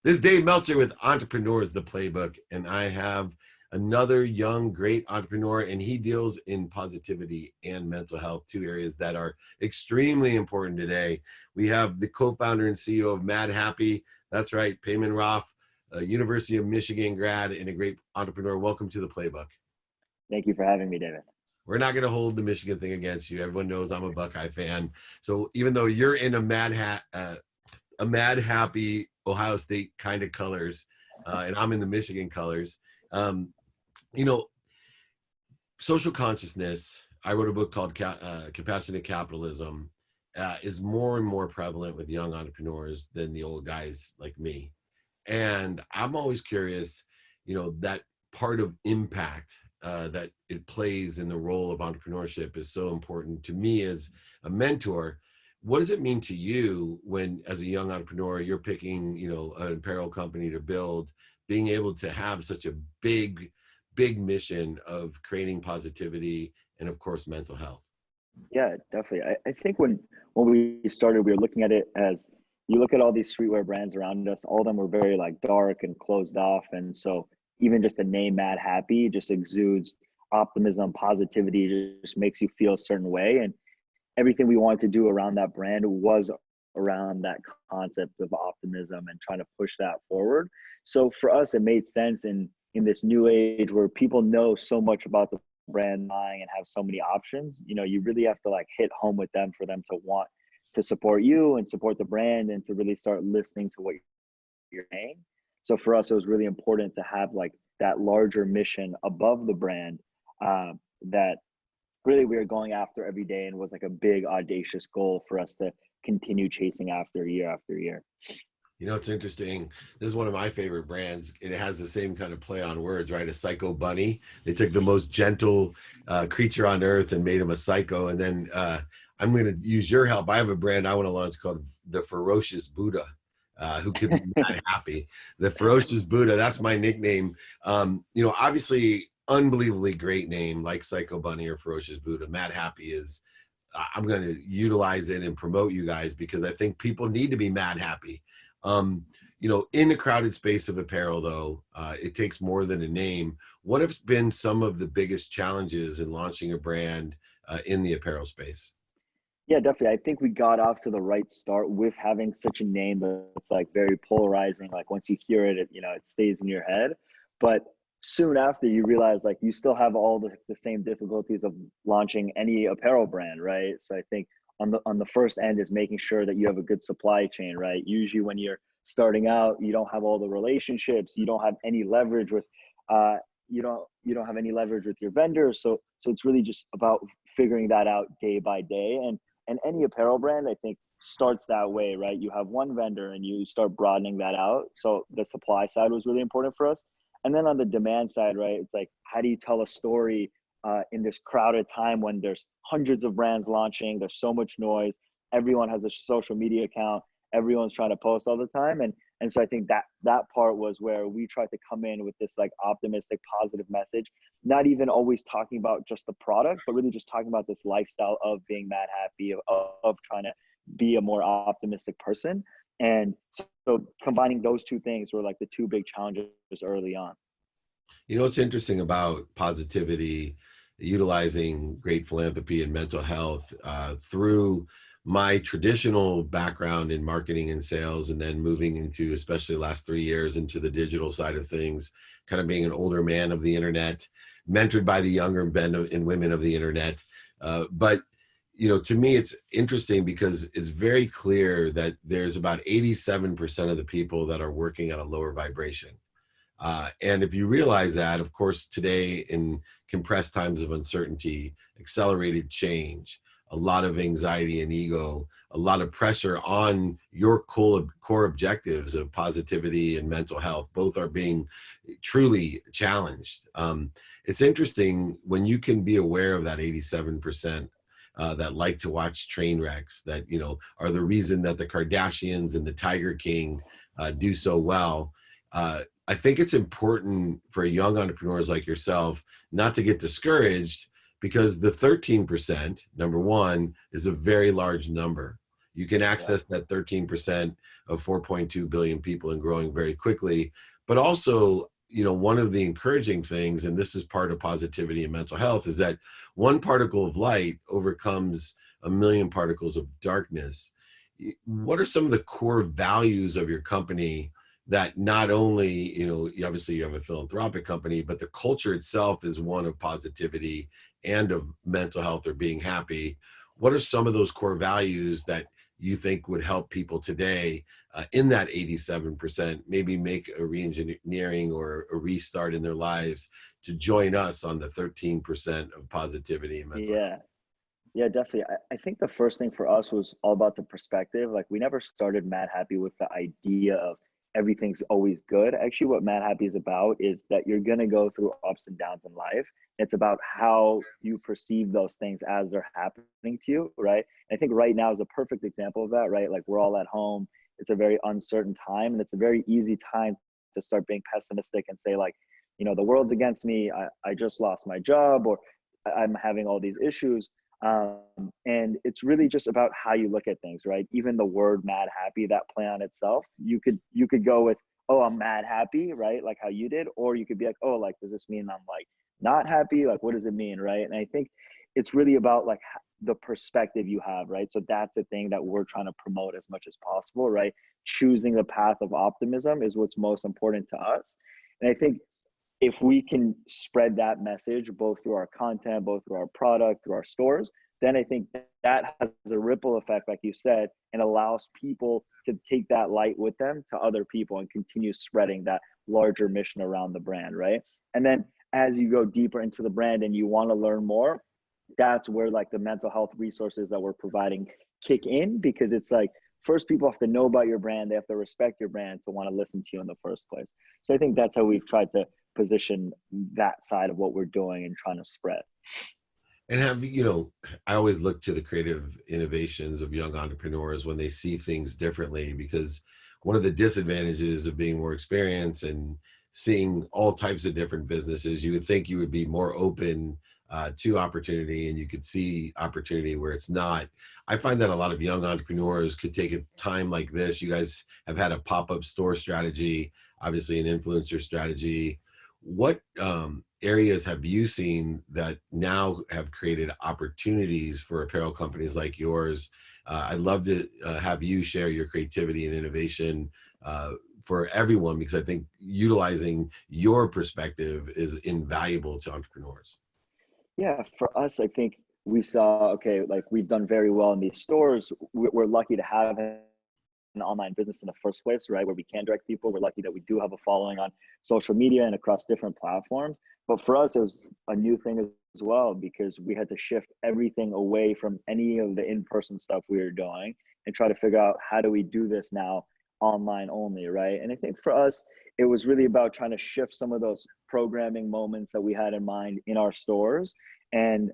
This is Dave Meltzer with Entrepreneurs, the Playbook, and I have another young, great entrepreneur, and he deals in positivity and mental health, two areas that are extremely important today. We have the co-founder and CEO of Madhappy. That's right, Peiman Raf, a University of Michigan grad and a great entrepreneur. Welcome to the Playbook. Thank you for having me, David. We're not going to hold the Michigan thing against you. Everyone knows I'm a Buckeye fan. So even though you're in a Madhappy Ohio State kind of colors, and I'm in the Michigan colors. Um, you know, social consciousness. I wrote a book called Compassionate Capitalism. Is more and more prevalent with young entrepreneurs than the old guys like me, and I'm always curious. That part of impact that it plays in the role of entrepreneurship is so important to me as a mentor. What does it mean to you when, as a young entrepreneur, you're picking, an apparel company to build, being able to have such a big mission of creating positivity and, of course, mental health? Yeah, definitely. I think when we started, we were looking at it as you look at all these streetwear brands around us, all of them were very like dark and closed off. And so even just the name Mad Happy just exudes optimism, positivity, just makes you feel a certain way. And everything we wanted to do around that brand was around that concept of optimism and trying to push that forward. So for us, it made sense in this new age where people know so much about the brand buying and have so many options. You really have to like hit home with them for them to want to support you and support the brand and to really start listening to what you're saying. So for us, it was really important to have like that larger mission above the brand, that really we were going after every day and was like a big audacious goal for us to continue chasing after year after year. It's interesting. This is one of my favorite brands. It has the same kind of play on words, right? A psycho bunny. They took the most gentle creature on earth and made him a psycho. And then I'm going to use your help. I have a brand I want to launch called the Ferocious Buddha, who could be mad happy. The Ferocious Buddha. That's my nickname. Obviously, unbelievably great name like Psycho Bunny or Ferocious Buddha. Mad Happy is. I'm going to utilize it and promote you guys because I think people need to be mad happy. In the crowded space of apparel, though, it takes more than a name. What have been some of the biggest challenges in launching a brand in the apparel space? Yeah, definitely. I think we got off to the right start with having such a name that's like very polarizing. Like once you hear it, it stays in your head. But soon after, you realize like you still have all the same difficulties of launching any apparel brand, right? So I think on the first end is making sure that you have a good supply chain, right? Usually when you're starting out, you don't have all the relationships, you don't have any leverage with uh you don't have any leverage with your vendors. So it's really just about figuring that out day by day. And any apparel brand, I think, starts that way, right? You have one vendor and you start broadening that out. So the supply side was really important for us. And then on the demand side, right, it's like, how do you tell a story in this crowded time when there's hundreds of brands launching, there's so much noise, everyone has a social media account, everyone's trying to post all the time. And so I think that part was where we tried to come in with this like optimistic, positive message, not even always talking about just the product, but really just talking about this lifestyle of being mad happy, of trying to be a more optimistic person. And so combining those two things were like the two big challenges early on. What's interesting about positivity, utilizing great philanthropy and mental health through my traditional background in marketing and sales, and then moving into, especially the last 3 years, into the digital side of things, kind of being an older man of the internet, mentored by the younger men and women of the internet. But to me, it's interesting because it's very clear that there's about 87% of the people that are working at a lower vibration. And if you realize that, of course, today in compressed times of uncertainty, accelerated change, a lot of anxiety and ego, a lot of pressure on your core objectives of positivity and mental health, both are being truly challenged. It's interesting when you can be aware of that 87%. That like to watch train wrecks, that are the reason that the Kardashians and the Tiger King do so well. I think it's important for young entrepreneurs like yourself not to get discouraged because the 13%, number one, is a very large number. You can Yeah. access that 13% of 4.2 billion people and growing very quickly. But also, one of the encouraging things, and this is part of positivity and mental health, is that one particle of light overcomes a million particles of darkness. What are some of the core values of your company that not only, obviously you have a philanthropic company, but the culture itself is one of positivity and of mental health or being happy? What are some of those core values that you think would help people today in that 87%, maybe make a re-engineering or a restart in their lives to join us on the 13% of positivity and mental health? Yeah. Yeah, definitely. I think the first thing for us was all about the perspective. Like we never started Madhappy with the idea of everything's always good. Actually, what Madhappy is about is that you're gonna go through ups and downs in life. It's about how you perceive those things as they're happening to you, right? And I think right now is a perfect example of that, right? Like we're all at home. It's a very uncertain time, and it's a very easy time to start being pessimistic and say, like, the world's against me. I just lost my job, or I'm having all these issues, and it's really just about how you look at things, right? Even the word mad happy, that play on itself, you could go with, oh, I'm mad happy, right? Like how you did, or you could be like, oh, like, does this mean I'm like not happy? Like, what does it mean, right? And I think it's really about like the perspective you have, right? So that's the thing that we're trying to promote as much as possible, right? Choosing the path of optimism is what's most important to us. And I think if we can spread that message both through our content, both through our product, through our stores, then I think that has a ripple effect, like you said, and allows people to take that light with them to other people and continue spreading that larger mission around the brand, right? And then as you go deeper into the brand and you want to learn more, that's where like the mental health resources that we're providing kick in, because it's like first people have to know about your brand, they have to respect your brand to want to listen to you in the first place. So I think that's how we've tried to position that side of what we're doing and trying to spread. And I always look to the creative innovations of young entrepreneurs when they see things differently, because one of the disadvantages of being more experienced and seeing all types of different businesses, you would think you would be more open to opportunity and you could see opportunity where it's not. I find that a lot of young entrepreneurs could take a time like this. You guys have had a pop-up store strategy, obviously an influencer strategy. What areas have you seen that now have created opportunities for apparel companies like yours? I'd love to have you share your creativity and innovation for everyone, because I think utilizing your perspective is invaluable to entrepreneurs. Yeah, for us, I think we saw, okay, like we've done very well in these stores. We're lucky to have an online business in the first place, right? Where we can direct people. We're lucky that we do have a following on social media and across different platforms. But for us, it was a new thing as well, because we had to shift everything away from any of the in-person stuff we were doing and try to figure out how do we do this now online only, right? And I think for us, it was really about trying to shift some of those programming moments that we had in mind in our stores and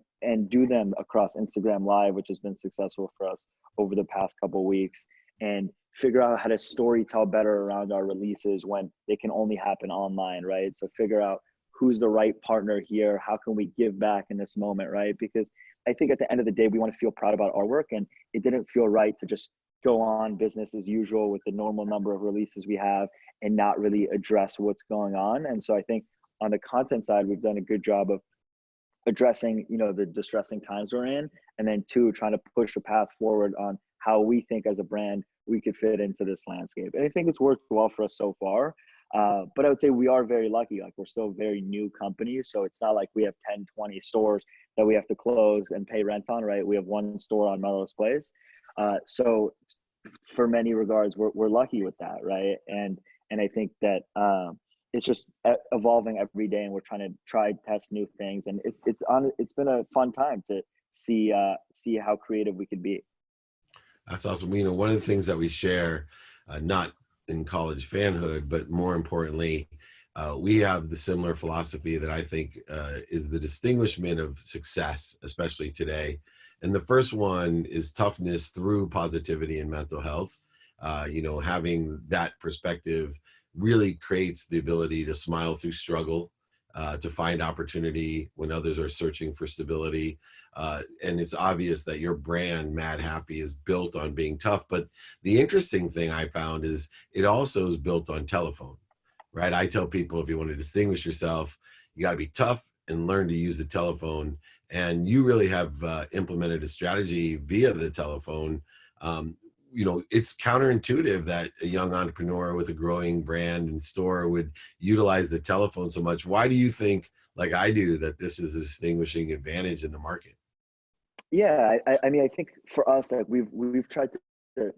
do them across Instagram Live, which has been successful for us over the past couple of weeks, and figure out how to story tell better around our releases when they can only happen online, right? So figure out who's the right partner here, how can we give back in this moment, right? Because I think at the end of the day, we want to feel proud about our work, and it didn't feel right to just go on business as usual with the normal number of releases we have and not really address what's going on. And so I think on the content side, we've done a good job of addressing, the distressing times we're in, and then two, trying to push a path forward on how we think as a brand we could fit into this landscape. And I think it's worked well for us so far. But I would say we are very lucky. Like we're still a very new company. So it's not like we have 10, 20 stores that we have to close and pay rent on, right? We have one store on Melrose Place. So for many regards, we're lucky with that, right? And I think that it's just evolving every day, and we're trying to test new things, and it's been a fun time to see how creative we could be. That's awesome. One of the things that we share, not in college fanhood, but more importantly, we have the similar philosophy that I think is the distinguishment of success, especially today. And the first one is toughness through positivity and mental health. Having that perspective really creates the ability to smile through struggle, to find opportunity when others are searching for stability. And it's obvious that your brand, Madhappy, is built on being tough. But the interesting thing I found is it also is built on telephone, right? I tell people if you want to distinguish yourself, you got to be tough and learn to use the telephone. And you really have implemented a strategy via the telephone. Um, it's counterintuitive that a young entrepreneur with a growing brand and store would utilize the telephone so much. Why do you think, like I do, that this is a distinguishing advantage in the market? Yeah, I mean, I think for us, like we've tried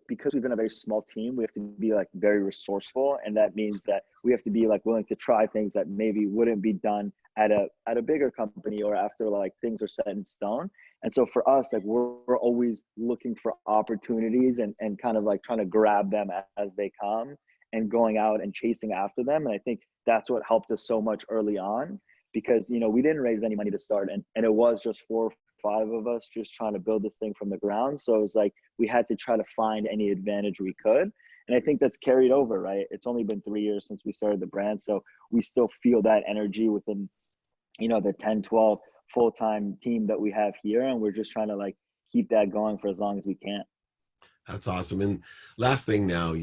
because we've been a very small team, we have to be like very resourceful, and that means that we have to be like willing to try things that maybe wouldn't be done at a bigger company or after like things are set in stone. And so for us, like we're always looking for opportunities and kind of like trying to grab them as they come and going out and chasing after them. And I think that's what helped us so much early on because we didn't raise any money to start, and it was just 4 or 5 of us just trying to build this thing from the ground. So it was like we had to try to find any advantage we could. And I think that's carried over, right? It's only been 3 years since we started the brand. So we still feel that energy within, the 10, 12 full-time team that we have here. And we're just trying to like keep that going for as long as we can. That's awesome. And last thing now,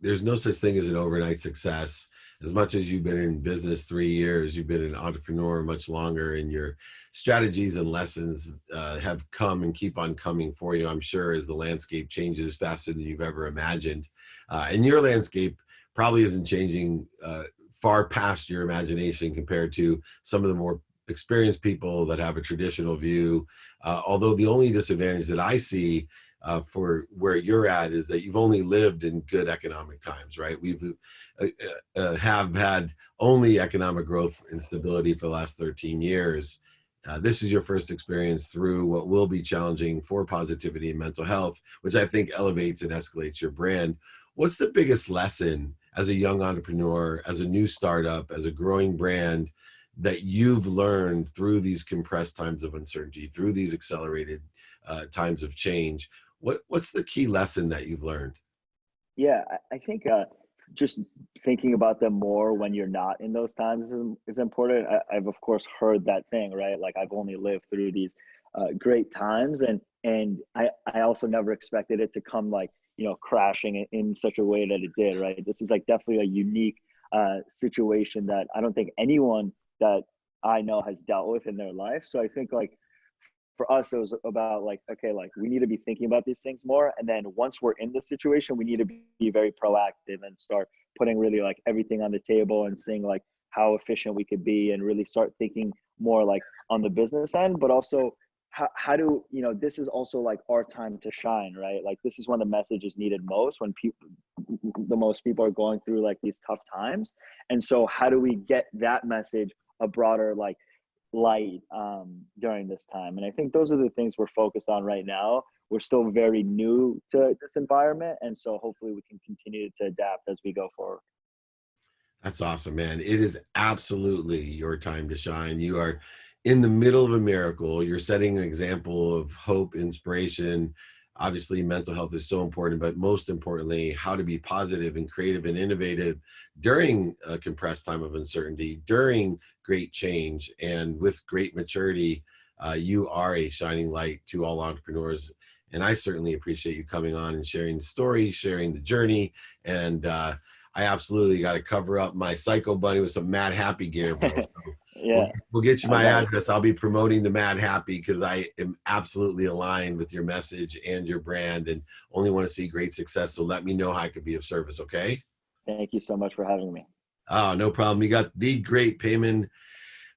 there's no such thing as an overnight success. As much as you've been in business 3 years, you've been an entrepreneur much longer, and your strategies and lessons have come and keep on coming for you, I'm sure, as the landscape changes faster than you've ever imagined. And your landscape probably isn't changing far past your imagination compared to some of the more experienced people that have a traditional view. Although the only disadvantage that I see for where you're at is that you've only lived in good economic times, right? We've have had only economic growth and stability for the last 13 years. This is your first experience through what will be challenging for positivity and mental health, which I think elevates and escalates your brand. What's the biggest lesson as a young entrepreneur, as a new startup, as a growing brand that you've learned through these compressed times of uncertainty, through these accelerated times of change? What's the key lesson that you've learned? Yeah, I think just thinking about them more when you're not in those times is important. I've of course heard that thing, right? Like I've only lived through these great times, and I also never expected it to come like crashing in such a way that it did, right? This is like definitely a unique situation that I don't think anyone that I know has dealt with in their life. So I think like for us, it was about like, okay, like we need to be thinking about these things more. And then once we're in the situation, we need to be very proactive and start putting really like everything on the table and seeing like how efficient we could be and really start thinking more like on the business end, but also how do, this is also like our time to shine, right? Like this is when the message is needed most, when the most people are going through like these tough times. And so how do we get that message a broader like light during this time? And I think those are the things we're focused on right now. We're still very new to this environment, and so hopefully we can continue to adapt as we go forward. That's awesome, man. It is absolutely your time to shine. You are in the middle of a miracle. You're setting an example of hope, inspiration. Obviously, mental health is so important, but most importantly, how to be positive and creative and innovative during a compressed time of uncertainty, during great change, and with great maturity. You are a shining light to all entrepreneurs. And I certainly appreciate you coming on and sharing the story, sharing the journey, and I absolutely got to cover up my Psycho Bunny with some Madhappy gear, bro. So we'll, Yeah, we'll get you I my got it. address. I'll be promoting the Madhappy because I am absolutely aligned with your message and your brand and only want to see great success. So let me know how I could be of service, okay? Thank you so much for having me. Oh, no problem. You got the great Peiman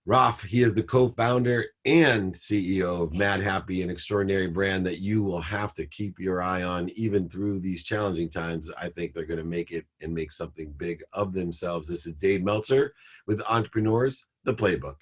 Raf. He is the co-founder and CEO of Madhappy, an extraordinary brand that you will have to keep your eye on even through these challenging times. I think they're going to make it and make something big of themselves. This is Dave Meltzer with Entrepreneurs, the Playbook.